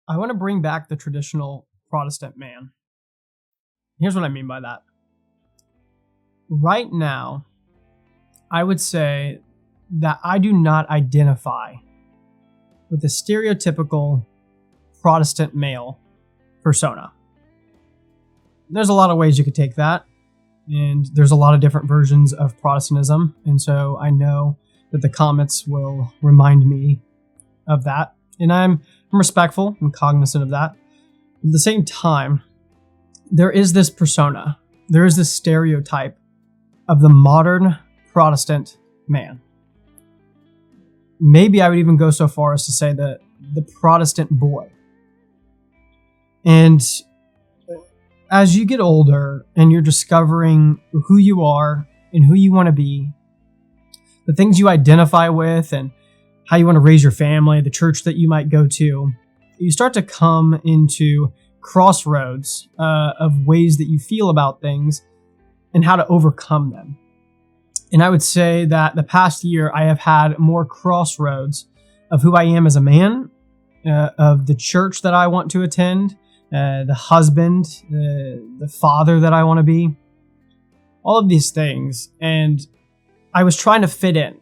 I want to bring back the traditional Protestant man. Here's what I mean by that. Right now, I would say that I do not identify with the stereotypical Protestant male persona. There's a lot of ways you could take that, and there's a lot of different versions of Protestantism, and so I know that the comments will remind me of that, and I'm respectful and cognizant of that. At the same time, there is this persona, there is this stereotype of the modern Protestant man. Maybe I would even go so far as to say that the Protestant boy. And as you get older and you're discovering who you are and who you want to be, the things you identify with and how you want to raise your family, the church that you might go to, you start to come into crossroads of ways that you feel about things and how to overcome them. And I would say that the past year I have had more crossroads of who I am as a man, of the church that I want to attend, the husband, the father that I want to be, all of these things. And I was trying to fit in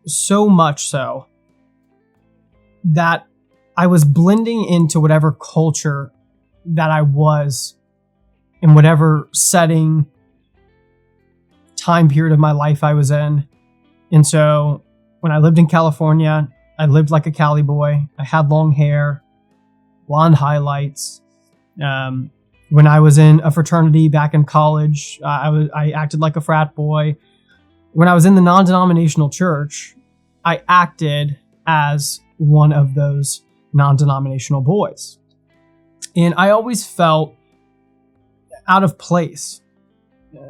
so much so that I was blending into whatever culture that I was in whatever setting, time period of my life I was in. And so when I lived in California, I lived like a Cali boy. I had long hair, blonde highlights. When I was in a fraternity back in college, I acted like a frat boy. When I was in the non-denominational church, I acted as one of those non-denominational boys. And I always felt out of place,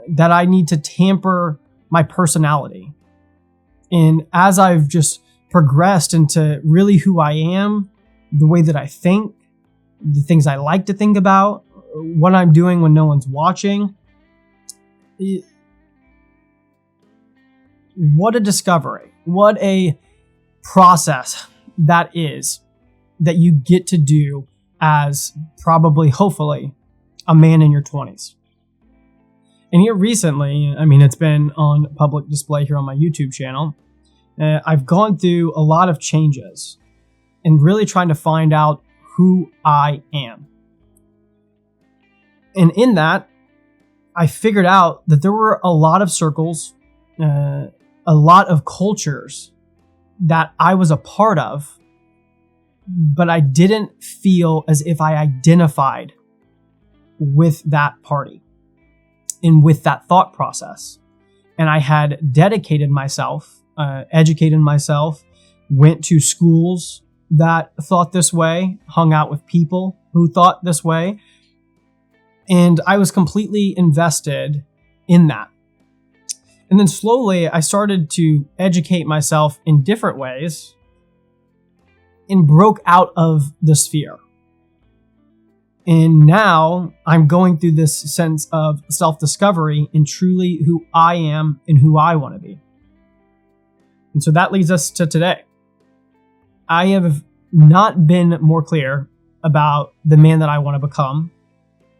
that I need to tamper my personality. And as I've just progressed into really who I am, the way that I think, the things I like to think about, what I'm doing when no one's watching, what a discovery, what a process that is that you get to do as probably, hopefully, a man in your 20s. And here recently, I mean, it's been on public display here on my YouTube channel. I've gone through a lot of changes and really trying to find out who I am. And in that, I figured out that there were a lot of circles, a lot of cultures that I was a part of, but I didn't feel as if I identified with that party and with that thought process. And I had dedicated myself, educated myself, went to schools that thought this way, hung out with people who thought this way, and I was completely invested in that. And then slowly I started to educate myself in different ways and broke out of the sphere. And now I'm going through this sense of self-discovery in truly who I am and who I want to be. And so that leads us to today. I have not been more clear about the man that I want to become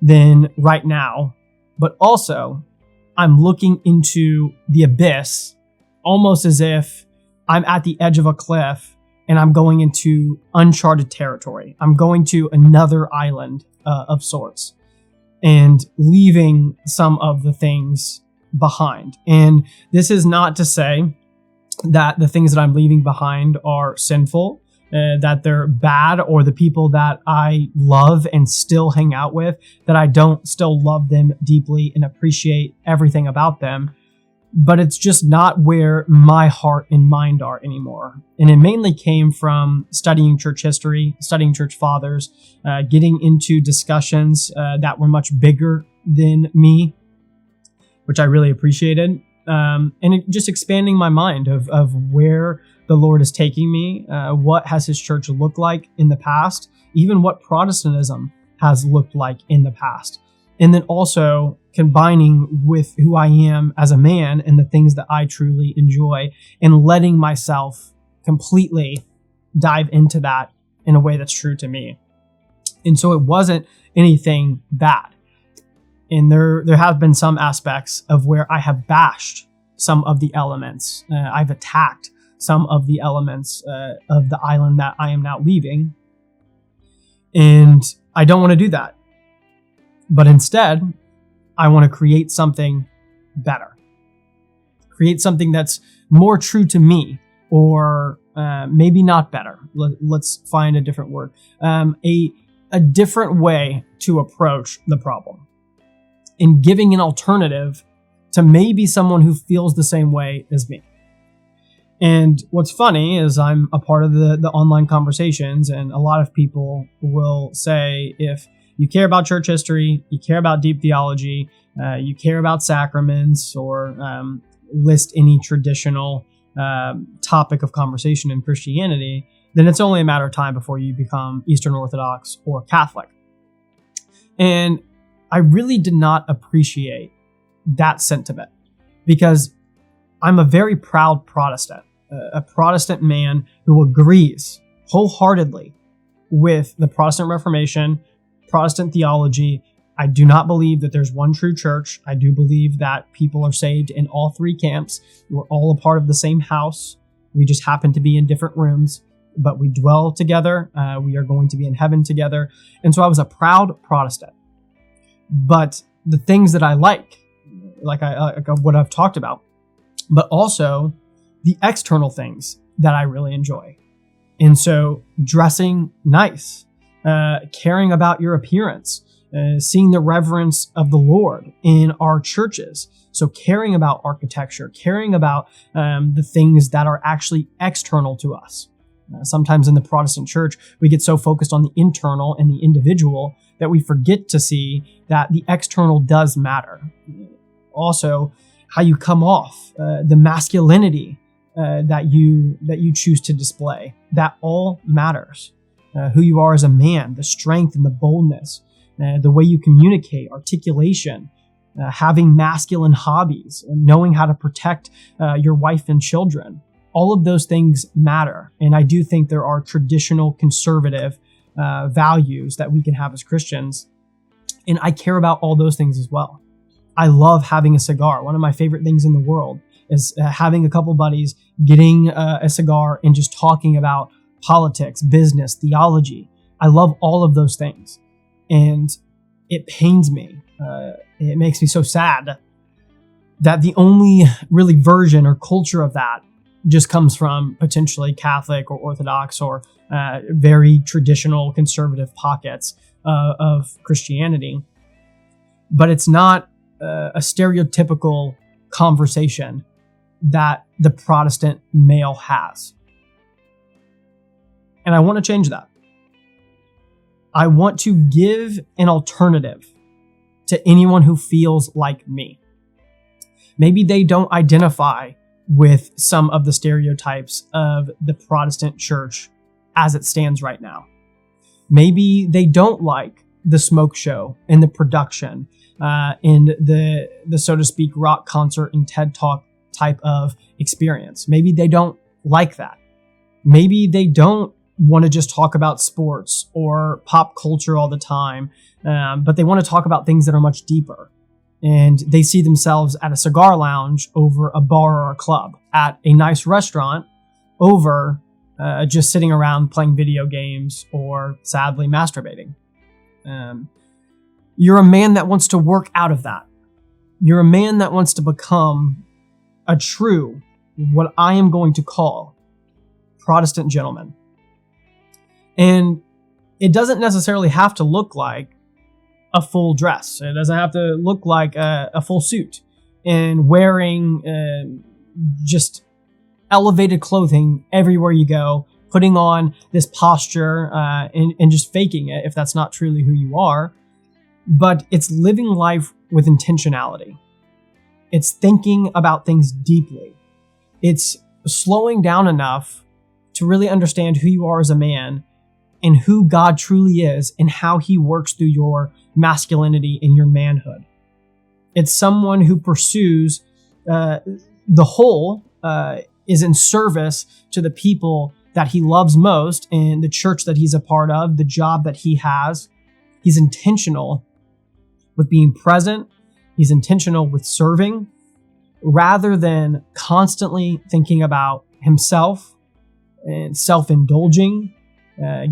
than right now, but also I'm looking into the abyss almost as if I'm at the edge of a cliff and I'm going into uncharted territory. I'm going to another island of sorts and leaving some of the things behind. And this is not to say that the things that I'm leaving behind are sinful, that they're bad, or the people that I love and still hang out with, that I don't still love them deeply and appreciate everything about them. But it's just not where my heart and mind are anymore. And it mainly came from studying church history, studying church fathers, getting into discussions that were much bigger than me, which I really appreciated. And just expanding my mind of where the Lord is taking me, what has his church looked like in the past, even what Protestantism has looked like in the past. And then also combining with who I am as a man and the things that I truly enjoy and letting myself completely dive into that in a way that's true to me. And so it wasn't anything bad. And there have been some aspects of where I have bashed some of the elements. I've attacked some of the elements of the island that I am now leaving. And I don't want to do that. But instead, I want to create something better. Create something that's more true to me, or maybe not better. Let's find a different word. A different way to approach the problem, in giving an alternative to maybe someone who feels the same way as me. And what's funny is I'm a part of the online conversations, and a lot of people will say, if you care about church history, you care about deep theology, you care about sacraments, or list any traditional topic of conversation in Christianity, then it's only a matter of time before you become Eastern Orthodox or Catholic. And I really did not appreciate that sentiment, because I'm a very proud Protestant, a Protestant man who agrees wholeheartedly with the Protestant Reformation, Protestant theology. I do not believe that there's one true church. I do believe that people are saved in all three camps. We're all a part of the same house. We just happen to be in different rooms, but we dwell together. We are going to be in heaven together. And so I was a proud Protestant. But the things that I like what I've talked about, but also the external things that I really enjoy. And so dressing nice, caring about your appearance, seeing the reverence of the Lord in our churches. So caring about architecture, caring about the things that are actually external to us. Sometimes in the Protestant church, we get so focused on the internal and the individual that we forget to see that the external does matter. Also, how you come off, the masculinity that you choose to display, that all matters. Who you are as a man, the strength and the boldness, the way you communicate, articulation, having masculine hobbies, knowing how to protect your wife and children. All of those things matter. And I do think there are traditional conservative values that we can have as Christians. And I care about all those things as well. I love having a cigar. One of my favorite things in the world is having a couple buddies, getting a cigar and just talking about politics, business, theology. I love all of those things. And it pains me. It makes me so sad that the only really version or culture of that just comes from potentially Catholic or Orthodox or very traditional conservative pockets of Christianity. But it's not a stereotypical conversation that the Protestant male has. And I want to change that. I want to give an alternative to anyone who feels like me. Maybe they don't identify with some of the stereotypes of the Protestant church as it stands right now. Maybe they don't like the smoke show and the production and the so to speak rock concert and TED Talk type of experience. Maybe they don't like that. Maybe they don't want to just talk about sports or pop culture all the time, but they want to talk about things that are much deeper. And they see themselves at a cigar lounge over a bar or a club, at a nice restaurant over just sitting around playing video games or sadly masturbating. You're a man that wants to work out of that. You're a man that wants to become a true, what I am going to call, Protestant gentleman. And it doesn't necessarily have to look like a full dress. It doesn't have to look like a full suit and wearing just elevated clothing everywhere you go, putting on this posture and just faking it if that's not truly who you are. But it's living life with intentionality. It's thinking about things deeply. It's slowing down enough to really understand who you are as a man and who God truly is and how he works through your masculinity and your manhood. It's someone who pursues the whole, is in service to the people that he loves most and the church that he's a part of, the job that he has, He's intentional with being present. He's intentional with serving rather than constantly thinking about himself and self-indulging,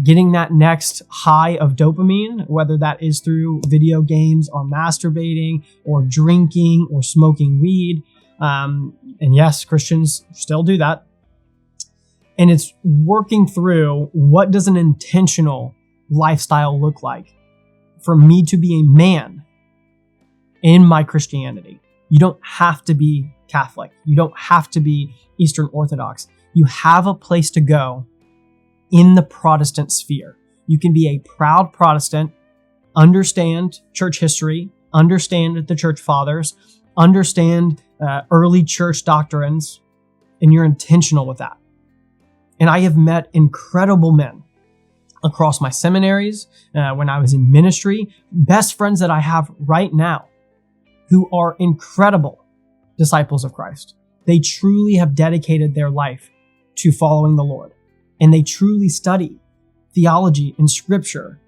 getting that next high of dopamine, whether that is through video games or masturbating or drinking or smoking weed. And yes, Christians still do that. And it's working through, what does an intentional lifestyle look like for me to be a man in my Christianity? You don't have to be Catholic. You don't have to be Eastern Orthodox. You have a place to go in the Protestant sphere. You can be a proud Protestant, understand church history, understand the church fathers, understand early church doctrines, and you're intentional with that. And I have met incredible men across my seminaries, when I was in ministry, best friends that I have right now, who are incredible disciples of Christ. They truly have dedicated their life to following the Lord, and they truly study theology and scripture.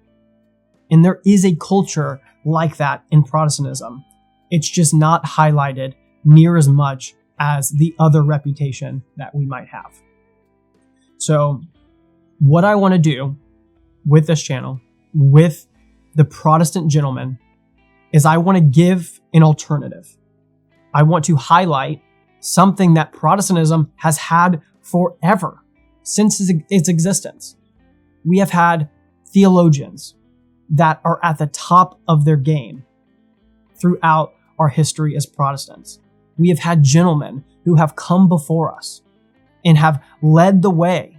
And there is a culture like that in Protestantism. It's just not highlighted near as much as the other reputation that we might have. So what I want to do with this channel, with the Protestant Gentleman, is I want to give an alternative. I want to highlight something that Protestantism has had forever, since its existence. We have had theologians that are at the top of their game throughout our history as Protestants. We have had gentlemen who have come before us and have led the way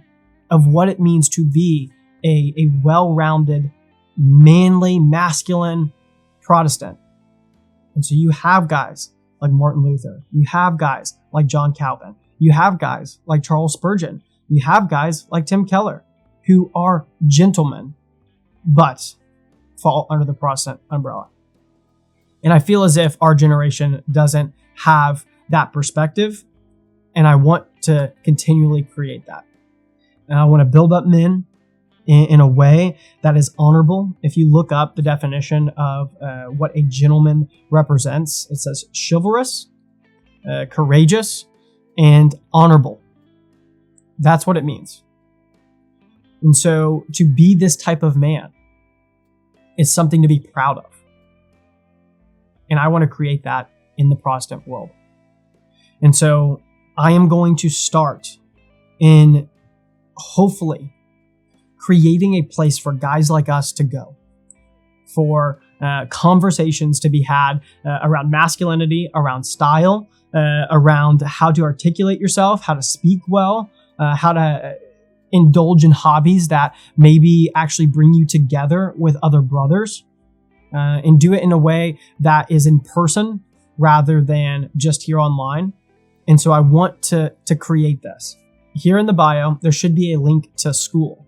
of what it means to be a well-rounded, manly, masculine Protestant. And so you have guys like Martin Luther. You have guys like John Calvin. You have guys like Charles Spurgeon. You have guys like Tim Keller, who are gentlemen, but fall under the Protestant umbrella. And I feel as if our generation doesn't have that perspective, and I want to continually create that. And I want to build up men in a way that is honorable. If you look up the definition of what a gentleman represents, it says chivalrous, courageous, and honorable. That's what it means. And so to be this type of man is something to be proud of. And I want to create that in the Protestant world. And so I am going to start in hopefully creating a place for guys like us to go, for conversations to be had around masculinity, around style, around how to articulate yourself, how to speak well, how to indulge in hobbies that maybe actually bring you together with other brothers, and do it in a way that is in person rather than just here online. And so I want to create this. Here in the bio, there should be a link to School.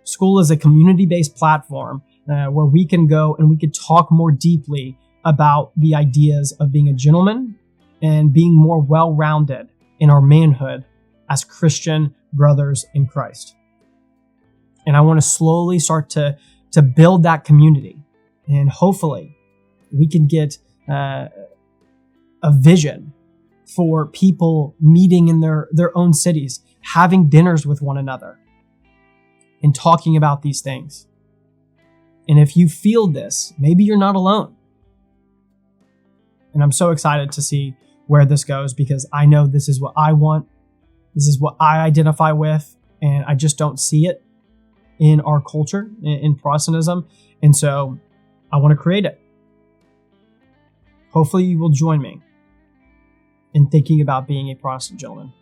School is a community-based platform where we can go and we could talk more deeply about the ideas of being a gentleman and being more well-rounded in our manhood as Christian brothers in Christ. And I want to slowly start to build that community. And hopefully we can get a vision for people meeting in their own cities, having dinners with one another, and talking about these things. And if you feel this, maybe you're not alone. And I'm so excited to see where this goes, because I know this is what I want. This is what I identify with, and I just don't see it in our culture, in Protestantism. And so I want to create it. Hopefully you will join me in thinking about being a Protestant gentleman.